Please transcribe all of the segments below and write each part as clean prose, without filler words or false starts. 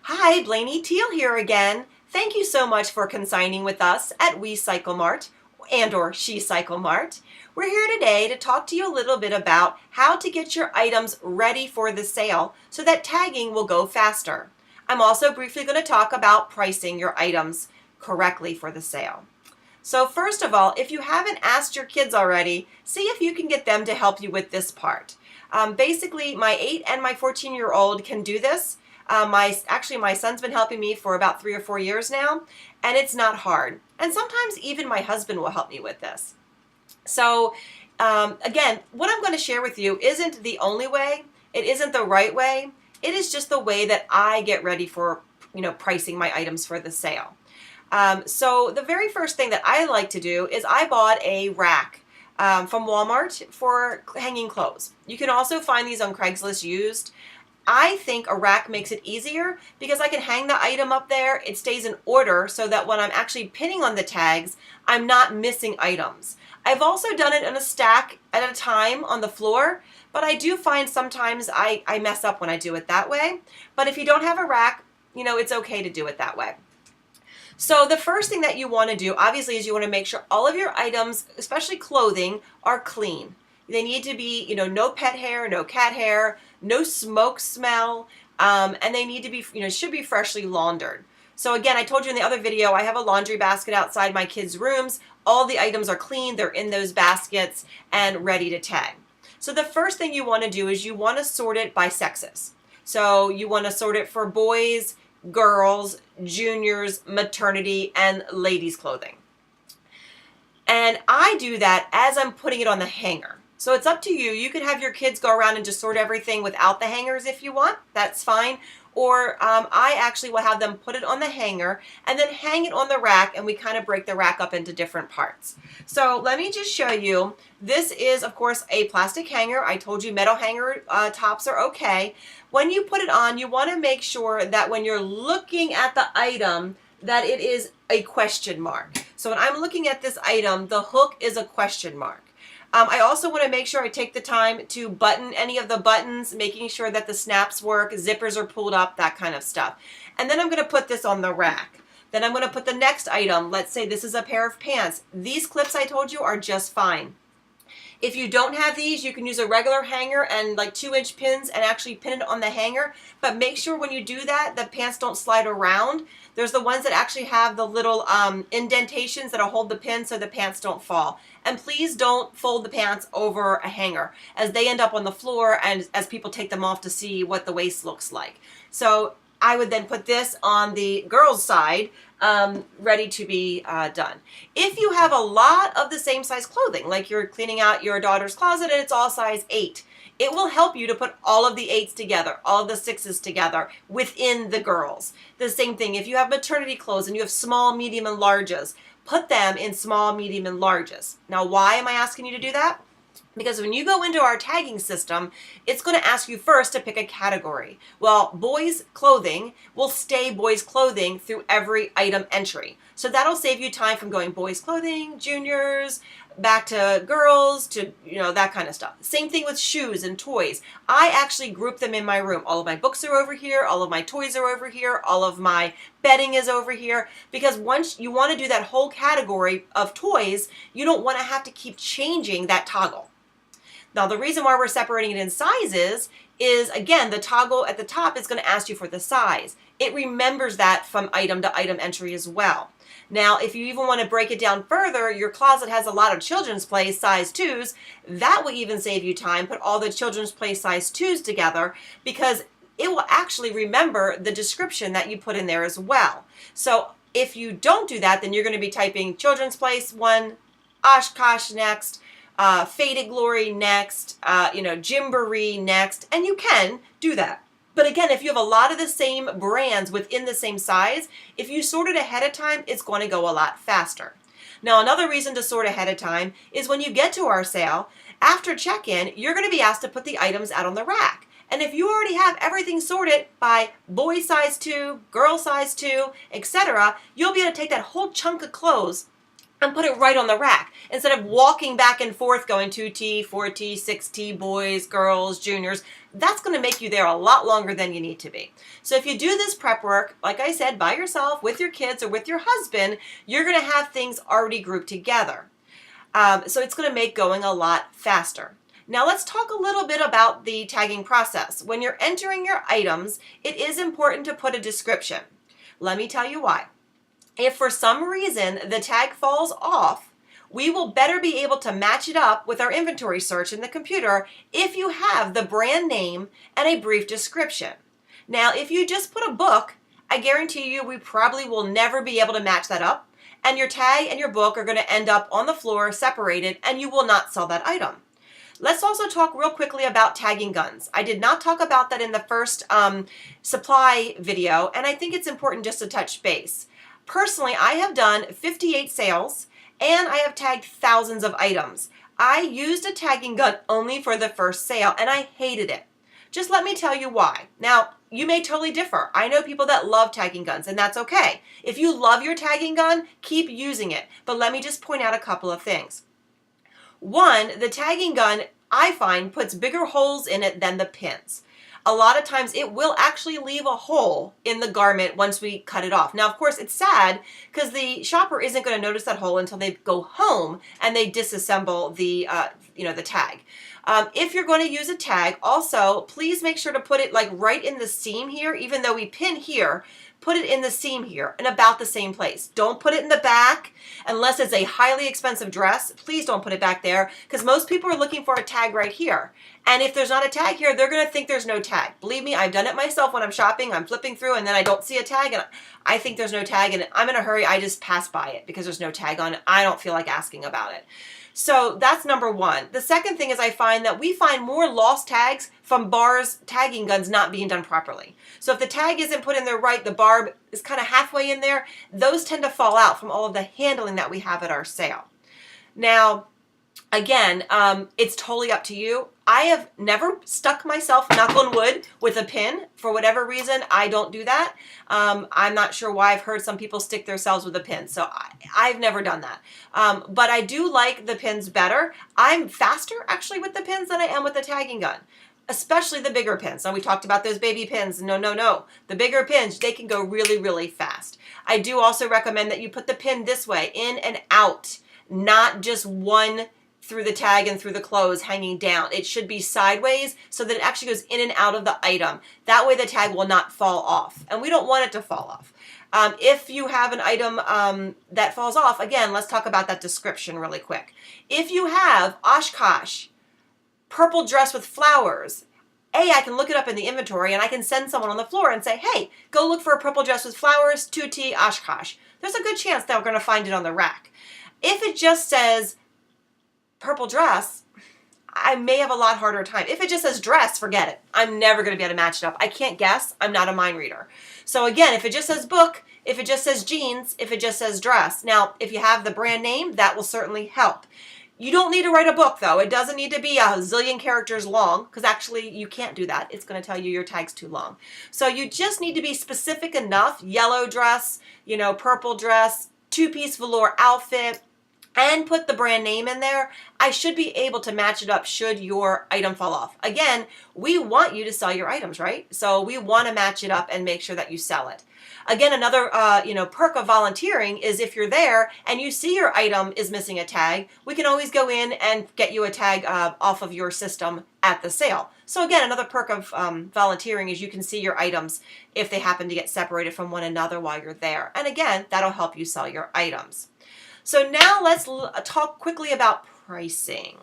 Hi, Blaney Teal here again. Thank you so much for consigning with us at Wee-cycle Mart or She-cycle Mart. We're here today to talk to you a little bit about how to get your items ready for the sale so that tagging will go faster. I'm also briefly going to talk about pricing your items correctly for the sale. So first of all, if you haven't asked your kids already, see if you can get them to help you with this part. Basically, my 8 and my 14-year-old can do this. My son's been helping me for about 3 or 4 years now, and it's not hard. And sometimes even my husband will help me with this. So again, what I'm going to share with you isn't the only way. It isn't the right way. It is just the way that I get ready for, pricing my items for the sale. So the very first thing that I like to do is I bought a rack from Walmart for hanging clothes. You can also find these on Craigslist used. I think a rack makes it easier because I can hang the item up there. It stays in order so that when I'm actually pinning on the tags, I'm not missing items. I've also done it in a stack at a time on the floor, but I do find sometimes I mess up when I do it that way. But if you don't have a rack, it's okay to do it that way. So the first thing that you want to do, obviously, is you want to make sure all of your items, especially clothing, are clean. They need to be, no pet hair, no cat hair, no smoke smell, and they need to be, should be freshly laundered. So again, I told you in the other video, I have a laundry basket outside my kids' rooms. All the items are clean, they're in those baskets and ready to tag. So the first thing you want to do is you want to sort it by sexes. So you want to sort it for boys, girls, juniors, maternity, and ladies' clothing. And I do that as I'm putting it on the hanger. So it's up to you. You could have your kids go around and just sort everything without the hangers if you want. That's fine. Or I actually will have them put it on the hanger and then hang it on the rack, and we kind of break the rack up into different parts. So let me just show you. This is, of course, a plastic hanger. I told you metal hanger tops are okay. When you put it on, you want to make sure that when you're looking at the item, that it is a question mark. So when I'm looking at this item, the hook is a question mark. I also want to make sure I take the time to button any of the buttons, making sure that the snaps work, zippers are pulled up, that kind of stuff. And then I'm going to put this on the rack. Then I'm going to put the next item. Let's say this is a pair of pants. These clips I told you are just fine. If you don't have these, you can use a regular hanger and like 2-inch pins and actually pin it on the hanger. But make sure when you do that, the pants don't slide around. There's the ones that actually have the little indentations that'll hold the pin so the pants don't fall. And please don't fold the pants over a hanger as they end up on the floor and as people take them off to see what the waist looks like. So I would then put this on the girls' side, ready to be done. If you have a lot of the same size clothing, like you're cleaning out your daughter's closet and it's all size 8, it will help you to put all of the 8s together, all of the 6s together within the girls. The same thing, if you have maternity clothes and you have small, medium, and larges, put them in small, medium, and larges. Now, why am I asking you to do that? Because when you go into our tagging system, it's going to ask you first to pick a category. Well, boys' clothing will stay boys' clothing through every item entry. So that'll save you time from going boys' clothing, juniors, back to girls, to, that kind of stuff. Same thing with shoes and toys. I actually group them in my room. All of my books are over here. All of my toys are over here. All of my bedding is over here. Because once you want to do that whole category of toys, you don't want to have to keep changing that toggle. Now, the reason why we're separating it in sizes is, again, the toggle at the top is going to ask you for the size. It remembers that from item to item entry as well. Now, if you even want to break it down further, your closet has a lot of children's play size 2s. That will even save you time. Put all the children's play size 2s together because it will actually remember the description that you put in there as well. So if you don't do that, then you're going to be typing children's place 1, Oshkosh next, Faded Glory next, Gymboree next, and you can do that. But again, if you have a lot of the same brands within the same size, if you sort it ahead of time, it's going to go a lot faster. Now, another reason to sort ahead of time is when you get to our sale, after check-in, you're going to be asked to put the items out on the rack. And if you already have everything sorted by boy size 2, girl size 2, etc., you'll be able to take that whole chunk of clothes and put it right on the rack instead of walking back and forth going 2T, 4T, 6T, boys, girls, juniors. That's going to make you there a lot longer than you need to be. So if you do this prep work, like I said, by yourself, with your kids, or with your husband, you're going to have things already grouped together. So it's going to make going a lot faster. Now let's talk a little bit about the tagging process. When you're entering your items, it is important to put a description. Let me tell you why. If for some reason the tag falls off, we will better be able to match it up with our inventory search in the computer if you have the brand name and a brief description. Now, if you just put a book, I guarantee you we probably will never be able to match that up, and your tag and your book are going to end up on the floor separated, and you will not sell that item. Let's also talk real quickly about tagging guns. I did not talk about that in the first supply video, and I think it's important just to touch base. Personally, I have done 58 sales, and I have tagged thousands of items. I used a tagging gun only for the first sale, and I hated it. Just let me tell you why. Now, you may totally differ. I know people that love tagging guns, and that's okay. If you love your tagging gun, keep using it. But let me just point out a couple of things. One, the tagging gun, I find, puts bigger holes in it than the pins. A lot of times it will actually leave a hole in the garment once we cut it off. Now, of course, it's sad because the shopper isn't going to notice that hole until they go home and they disassemble the, the tag. If you're going to use a tag, also, please make sure to put it like right in the seam here. Even though we pin here, put it in the seam here in about the same place. Don't put it in the back unless it's a highly expensive dress. Please don't put it back there because most people are looking for a tag right here. And if there's not a tag here, they're going to think there's no tag. Believe me, I've done it myself when I'm shopping. I'm flipping through and then I don't see a tag and I think there's no tag and I'm in a hurry. I just pass by it because there's no tag on it. I don't feel like asking about it. So that's number one. The second thing is I find that we find more lost tags from bars tagging guns not being done properly. So if the tag isn't put in there right, the barb is kind of halfway in there, those tend to fall out from all of the handling that we have at our sale. Now, again, it's totally up to you. I have never stuck myself, knock on wood, with a pin. For whatever reason, I don't do that. I'm not sure why. I've heard some people stick themselves with a pin, so I've never done that. But I do like the pins better. I'm faster, actually, with the pins than I am with the tagging gun, especially the bigger pins. Now, we talked about those baby pins. No. The bigger pins, they can go really, really fast. I do also recommend that you put the pin this way, in and out, not just one through the tag and through the clothes hanging down. It should be sideways so that it actually goes in and out of the item. That way the tag will not fall off, and we don't want it to fall off. If you have an item that falls off, again, let's talk about that description really quick. If you have Oshkosh, purple dress with flowers, I can look it up in the inventory and I can send someone on the floor and say, hey, go look for a purple dress with flowers, 2T, Oshkosh. There's a good chance that we're going to find it on the rack. If it just says purple dress, I may have a lot harder time. If it just says dress, forget it. I'm never going to be able to match it up. I can't guess. I'm not a mind reader. So again, if it just says book, if it just says jeans, if it just says dress. Now, if you have the brand name, that will certainly help. You don't need to write a book, though. It doesn't need to be a zillion characters long, because actually you can't do that. It's going to tell you your tag's too long. So you just need to be specific enough. Yellow dress, purple dress, two-piece velour outfit, and put the brand name in there. I should be able to match it up should your item fall off. Again, we want you to sell your items, right? So we want to match it up and make sure that you sell it. Again, another perk of volunteering is if you're there and you see your item is missing a tag, we can always go in and get you a tag off of your system at the sale. So again, another perk of volunteering is you can see your items if they happen to get separated from one another while you're there. And again, that'll help you sell your items. So now let's talk quickly about pricing.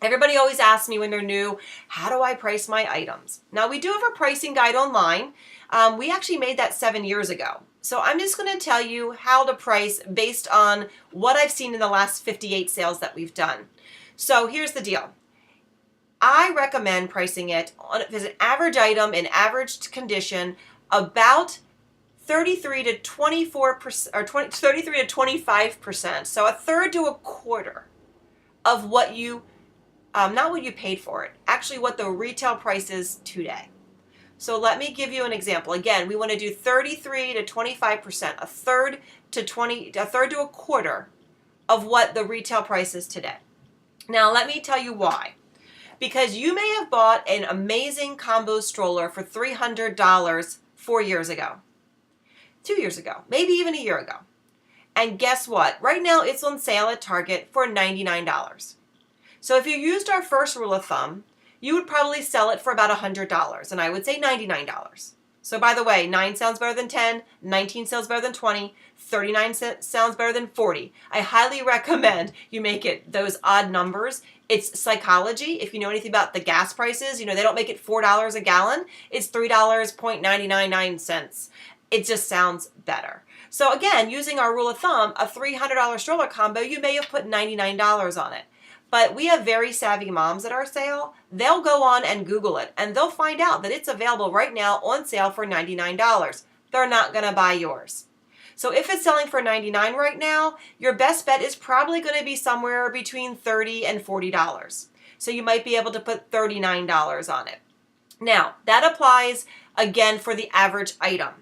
Everybody always asks me when they're new, how do I price my items? Now, we do have a pricing guide online. We actually made that 7 years ago. So I'm just going to tell you how to price based on what I've seen in the last 58 sales that we've done. So here's the deal. I recommend pricing it on, if it's an average item in average condition, about 33 to 24% or 33 to 25%. So a third to a quarter of what you, not what you paid for it, actually what the retail price is today. So let me give you an example. Again, we want to do 33 to 25%, a third to a quarter of what the retail price is today. Now, let me tell you why. Because you may have bought an amazing combo stroller for $300 4 years ago, 2 years ago, maybe even a year ago. And guess what? Right now it's on sale at Target for $99. So if you used our first rule of thumb, you would probably sell it for about $100, and I would say $99. So by the way, 9 sounds better than 10, 19 sounds better than 20, 39 sounds better than 40. I highly recommend you make it those odd numbers. It's psychology. If you know anything about the gas prices, they don't make it $4 a gallon. It's $3.999. It just sounds better. So again, using our rule of thumb, a $300 stroller combo, you may have put $99 on it. But we have very savvy moms at our sale. They'll go on and Google it, and they'll find out that it's available right now on sale for $99. They're not going to buy yours. So if it's selling for $99 right now, your best bet is probably going to be somewhere between $30 and $40. So you might be able to put $39 on it. Now, that applies again for the average item.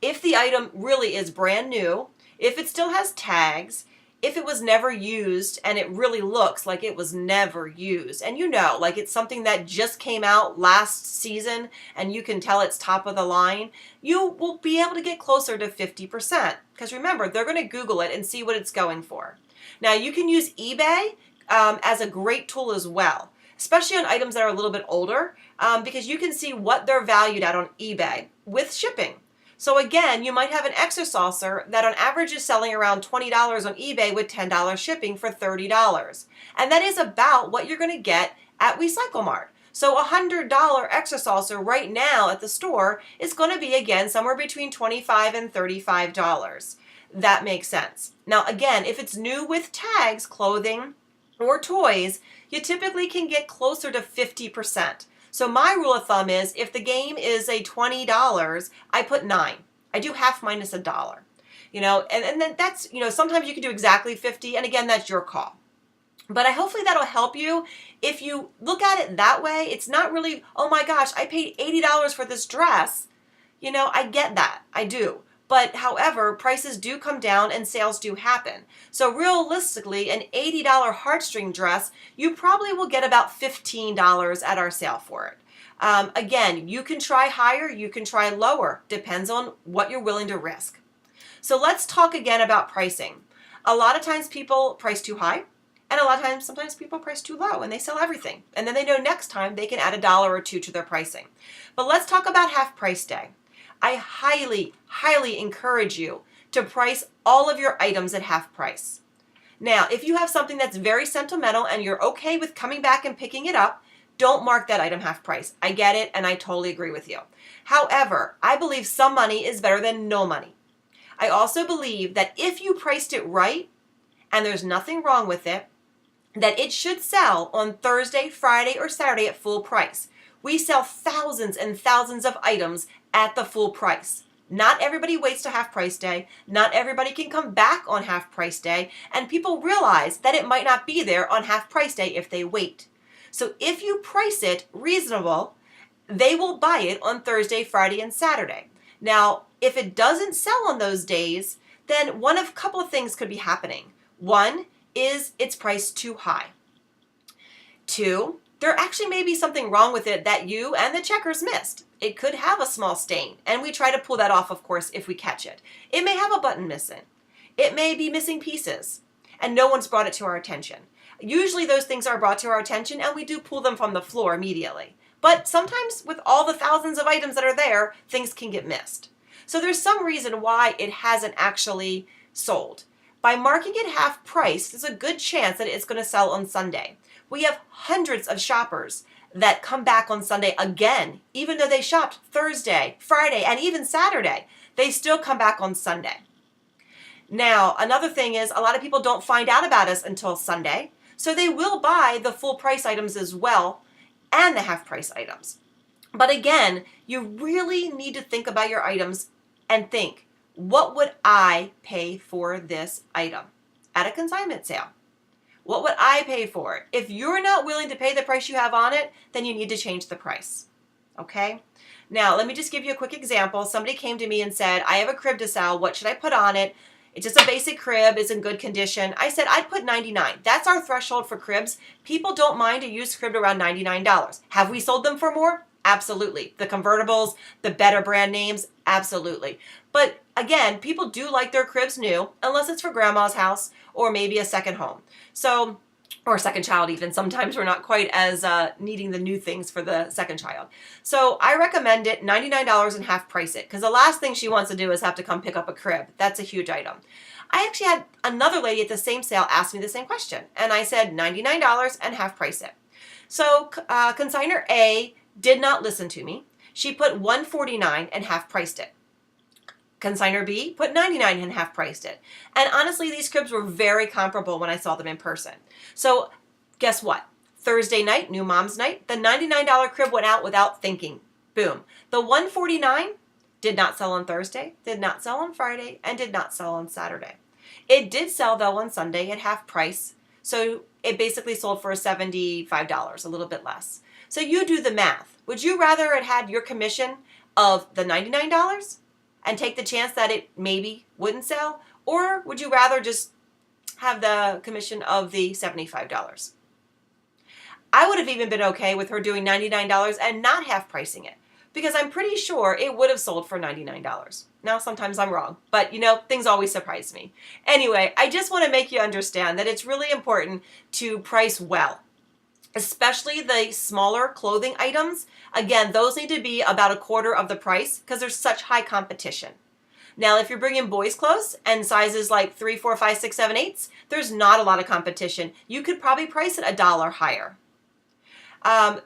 If the item really is brand new, if it still has tags, if it was never used and it really looks like it was never used, and like it's something that just came out last season and you can tell it's top of the line, you will be able to get closer to 50%. Because remember, they're going to Google it and see what it's going for. Now, you can use eBay as a great tool as well, especially on items that are a little bit older, because you can see what they're valued at on eBay with shipping. So again, you might have an extra saucer that on average is selling around $20 on eBay with $10 shipping for $30. And that is about what you're going to get at Wee-cycle Mart. So a $100 extra saucer right now at the store is going to be again somewhere between $25 and $35. That makes sense. Now again, if it's new with tags, clothing, or toys, you typically can get closer to 50%. So my rule of thumb is if the game is a $20, I put 9. I do half minus $1. And then that's, sometimes you can do exactly 50, and again, that's your call. But hopefully that'll help you. If you look at it that way, it's not really, oh my gosh, I paid $80 for this dress. I get that. I do. But however, prices do come down and sales do happen. So realistically, an $80 heartstring dress, you probably will get about $15 at our sale for it. Again, you can try higher, you can try lower. Depends on what you're willing to risk. So let's talk again about pricing. A lot of times people price too high, and a lot of times, sometimes people price too low and they sell everything. And then they know next time they can add $1 or $2 to their pricing. But let's talk about half price day. I highly, highly encourage you to price all of your items at half price. Now, if you have something that's very sentimental and you're okay with coming back and picking it up, don't mark that item half price. I get it, and I totally agree with you. However, I believe some money is better than no money. I also believe that if you priced it right, and there's nothing wrong with it, that it should sell on Thursday, Friday, or Saturday at full price. We sell thousands and thousands of items at the full price. Not everybody waits to half price day. Not everybody can come back on half price day. And people realize that it might not be there on half price day if they wait. So if you price it reasonable, they will buy it on Thursday, Friday, and Saturday. Now, if it doesn't sell on those days, then one of a couple of things could be happening. One is it's priced too high. 2, there actually may be something wrong with it that you and the checkers missed. It could have a small stain, and we try to pull that off, of course, if we catch it. It may have a button missing. It may be missing pieces, and no one's brought it to our attention. Usually those things are brought to our attention, and we do pull them from the floor immediately. But sometimes with all the thousands of items that are there, things can get missed. So there's some reason why it hasn't actually sold. By marking it half price, there's a good chance that it's going to sell on Sunday. We have hundreds of shoppers that come back on Sunday again, even though they shopped Thursday, Friday, and even Saturday. They still come back on Sunday. Now, another thing is a lot of people don't find out about us until Sunday, so they will buy the full price items as well and the half price items. But again, you really need to think about your items and think, what would I pay for this item at a consignment sale? What would I pay for it? If you're not willing to pay the price you have on it, then you need to change the price. Okay? Now, let me just give you a quick example. Somebody came to me and said, I have a crib to sell. What should I put on it? It's just a basic crib. It's in good condition. I said I'd put $99. That's our threshold for cribs. People don't mind a used crib around $99. Have we sold them for more? Absolutely. The convertibles, the better brand names, absolutely. But again, people do like their cribs new, unless it's for grandma's house or maybe a second home. So, or a second child even. Sometimes we're not quite as needing the new things for the second child. So I recommend it $99 and half price it, because the last thing she wants to do is have to come pick up a crib. That's a huge item. I actually had another lady at the same sale ask me the same question, and I said $99 and half price it. So consignor A did not listen to me. She put $149 and half priced it. Consignor B put $99 and half priced it. And honestly, these cribs were very comparable when I saw them in person. So guess what? Thursday night, new mom's night, the $99 crib went out without thinking. Boom. The $149 did not sell on Thursday, did not sell on Friday, and did not sell on Saturday. It did sell though on Sunday at half price. So it basically sold for $75, a little bit less. So you do the math. Would you rather it had your commission of the $99 and take the chance that it maybe wouldn't sell? Or would you rather just have the commission of the $75? I would have even been okay with her doing $99 and not half pricing it, because I'm pretty sure it would have sold for $99. Now, sometimes I'm wrong, but you know, things always surprise me. Anyway, I just want to make you understand that it's really important to price well, especially the smaller clothing items. Again, those need to be about a quarter of the price because there's such high competition. Now, if you're bringing boys' clothes and sizes like 3, 4, 5, 6, 7, 8, there's not a lot of competition. You could probably price it $1 higher.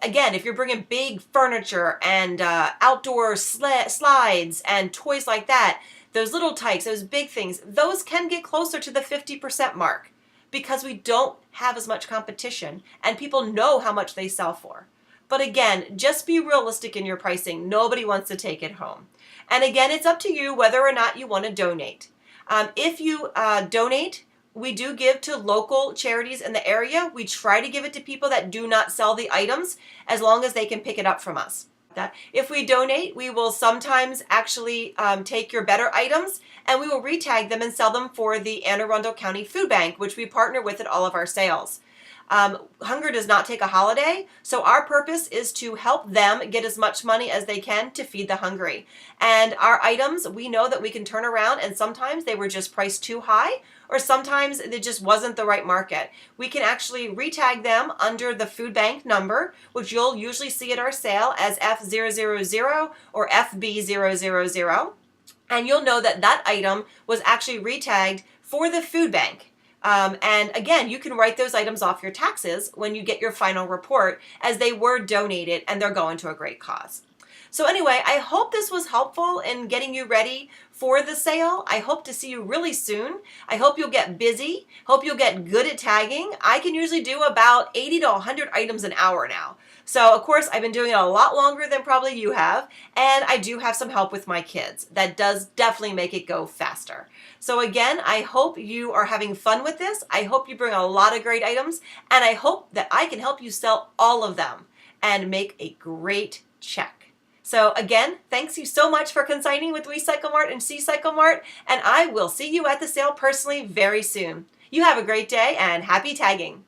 Again, if you're bringing big furniture and outdoor slides and toys like that, those little tykes, those big things, those can get closer to the 50% mark because we don't have as much competition and people know how much they sell for. But again, just be realistic in your pricing. Nobody wants to take it home. And again, it's up to you whether or not you want to donate. If you donate, we do give to local charities in the area. We try to give it to people that do not sell the items as long as they can pick it up from us. If we donate, we will sometimes actually take your better items and we will retag them and sell them for the Anne Arundel County Food Bank, which we partner with at all of our sales. Hunger does not take a holiday, so our purpose is to help them get as much money as they can to feed the hungry. And our items, we know that we can turn around, and sometimes they were just priced too high, or sometimes it just wasn't the right market. We can actually retag them under the food bank number, which you'll usually see at our sale as F000 or FB000, and you'll know that that item was actually retagged for the food bank. And again, you can write those items off your taxes when you get your final report, as they were donated and they're going to a great cause. So anyway, I hope this was helpful in getting you ready for the sale. I hope to see you really soon. I hope you'll get busy. Hope you'll get good at tagging. I can usually do about 80 to 100 items an hour now. So of course, I've been doing it a lot longer than probably you have, and I do have some help with my kids. That does definitely make it go faster. So again, I hope you are having fun with this. I hope you bring a lot of great items, and I hope that I can help you sell all of them and make a great check. So again, thanks you so much for consigning with Wee-cycle Mart and She-cycle Mart, and I will see you at the sale personally very soon. You have a great day and happy tagging.